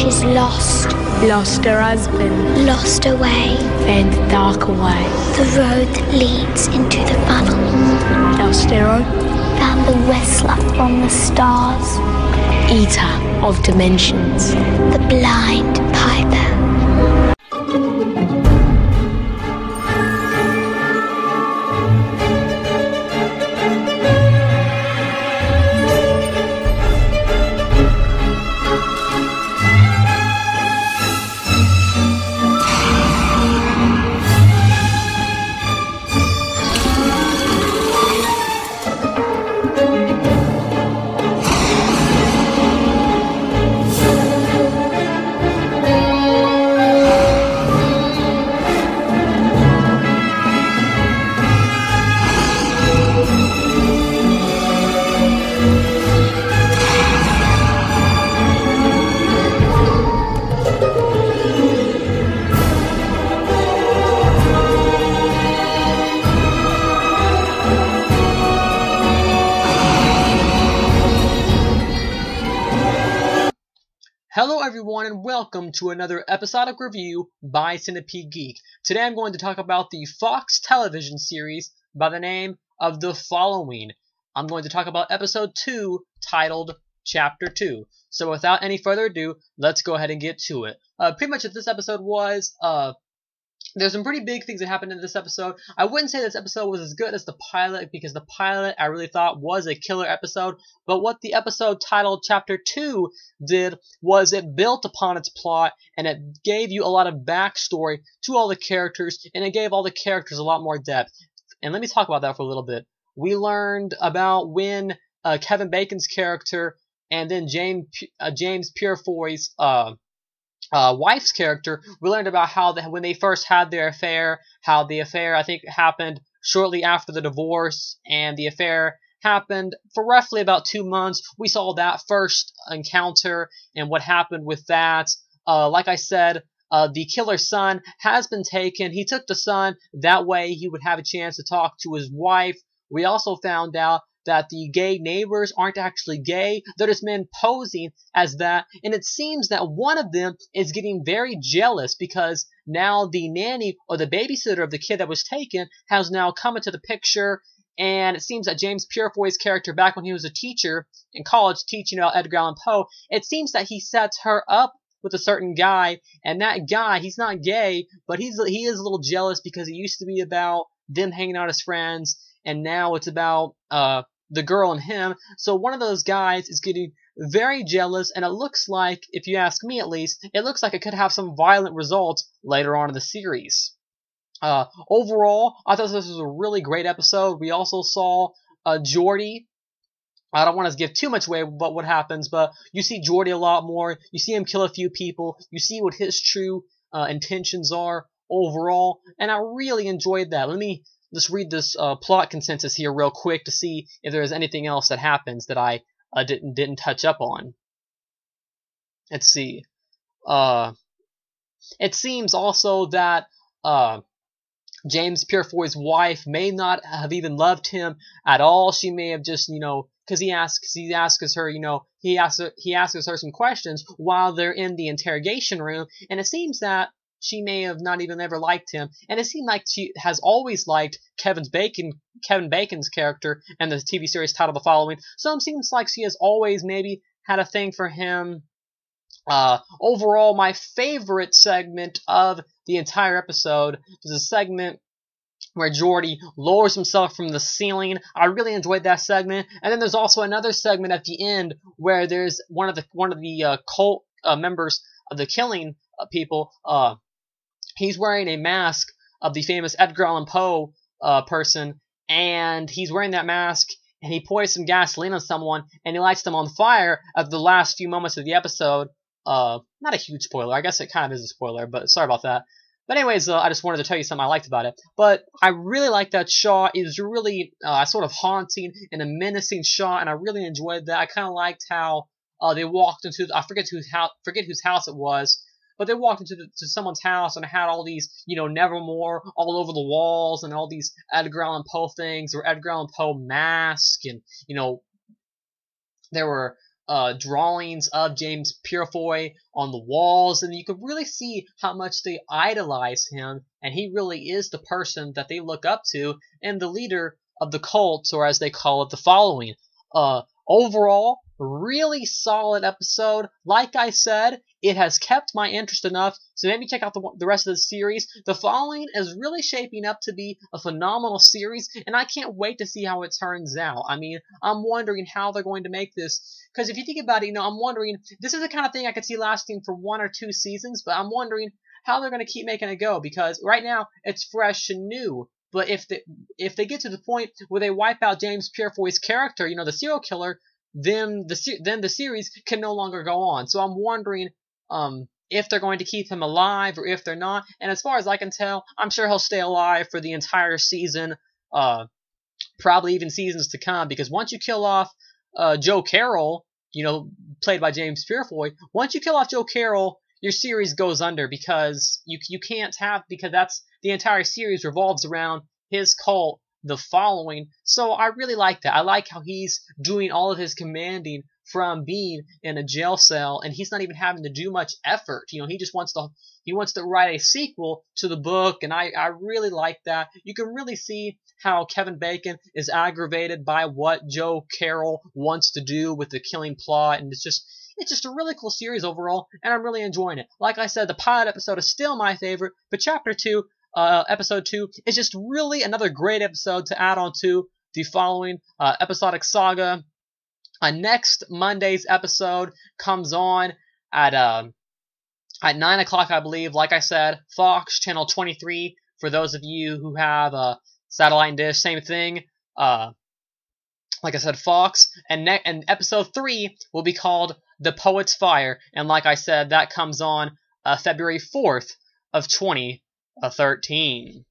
She's lost. Lost her husband. Lost her way. Found the darker way. The road that leads into the funnel. Lost her own. Found the whistler from the stars. Eater of dimensions. The blind piper. Hello everyone and welcome to another episodic review by Centipede Geek. Today I'm going to talk about the Fox television series by the name of The Following. I'm going to talk about episode 2 titled Chapter 2. So without any further ado, let's go ahead and get to it. Pretty much what this episode was, there's some pretty big things that happened in this episode. I wouldn't say this episode was as good as the pilot, because the pilot I really thought was a killer episode. But what the episode titled Chapter 2 did was it built upon its plot, and it gave you a lot of backstory to all the characters, and it gave all the characters a lot more depth. And let me talk about that for a little bit. We learned about when Kevin Bacon's character and then James Purefoy's wife's character, we learned about how when they first had their affair, how the affair I think happened shortly after the divorce, and the affair happened for roughly about 2 months. We saw that first encounter and what happened with that. Like I said, the killer's son has been taken. He took the son, that way he would have a chance to talk to his wife. We also found out that the gay neighbors aren't actually gay. They're just men posing as that. And it seems that one of them is getting very jealous because now the nanny or the babysitter of the kid that was taken has now come into the picture. And it seems that James Purefoy's character, back when he was a teacher in college teaching Edgar Allan Poe, it seems that he sets her up with a certain guy. And that guy, he's not gay, but he is a little jealous because it used to be about them hanging out as friends. And now it's about the girl and him. So one of those guys is getting very jealous, and it looks like, if you ask me at least, it looks like it could have some violent results later on in the series. Overall, I thought this was a really great episode. We also saw Geordi. I don't want to give too much away about what happens, but you see Geordi a lot more. You see him kill a few people. You see what his true intentions are overall, and I really enjoyed that. Let me just read this plot consensus here real quick to see if there is anything else that happens that I didn't touch up on. Let's see. It seems also that James Purefoy's wife may not have even loved him at all. She may have just, because he asks her, he asks her some questions while they're in the interrogation room, and it seems that she may have not even ever liked him, and it seemed like she has always liked Kevin Bacon's character and the TV series titled The Following. So it seems like she has always maybe had a thing for him. Overall, my favorite segment of the entire episode is a segment where Geordi lowers himself from the ceiling. I really enjoyed that segment. And then there's also another segment at the end where there's one of the cult members of the killing people. He's wearing a mask of the famous Edgar Allan Poe person, and he's wearing that mask, and he pours some gasoline on someone, and he lights them on fire at the last few moments of the episode. Not a huge spoiler. I guess it kind of is a spoiler, but sorry about that. But anyways, I just wanted to tell you something I liked about it. But I really liked that shot. It was really sort of haunting and a menacing shot, and I really enjoyed that. I kind of liked how they walked into, I forget whose house it was, but they walked into someone's house and had all these, Nevermore all over the walls, and all these Edgar Allan Poe things, or Edgar Allan Poe mask, and, there were drawings of James Purefoy on the walls, and you could really see how much they idolize him, and he really is the person that they look up to and the leader of the cult, or as they call it, the following. Overall, really solid episode. Like I said, it has kept my interest enough to make me check out the rest of the series. The Following is really shaping up to be a phenomenal series, and I can't wait to see how it turns out. I mean, I'm wondering how they're going to make this, because if you think about it, I'm wondering, this is the kind of thing I could see lasting for 1 or 2 seasons, but I'm wondering how they're going to keep making it go, because right now, it's fresh and new. But if they get to the point where they wipe out James Purefoy's character, the serial killer, then the series can no longer go on. So I'm wondering if they're going to keep him alive or if they're not. And as far as I can tell, I'm sure he'll stay alive for the entire season, probably even seasons to come. Because once you kill off Joe Carroll, played by James Purefoy, once you kill off Joe Carroll, your series goes under, because you can't have, because that's the entire series revolves around his cult, The Following. So I really like that. I like how he's doing all of his commanding from being in a jail cell, and he's not even having to do much effort. He just wants to write a sequel to the book, and I really like that. You can really see how Kevin Bacon is aggravated by what Joe Carroll wants to do with the killing plot, and it's just a really cool series overall, and I'm really enjoying it. Like I said, the pilot episode is still my favorite, but Chapter 2, Episode 2, is just really another great episode to add on to The Following episodic saga. Next Monday's episode comes on at 9 o'clock, I believe. Like I said, Fox, Channel 23, for those of you who have a satellite dish, same thing. Like I said, Fox, and episode 3 will be called The Poet's Fire, and like I said, that comes on February 4th of 2013.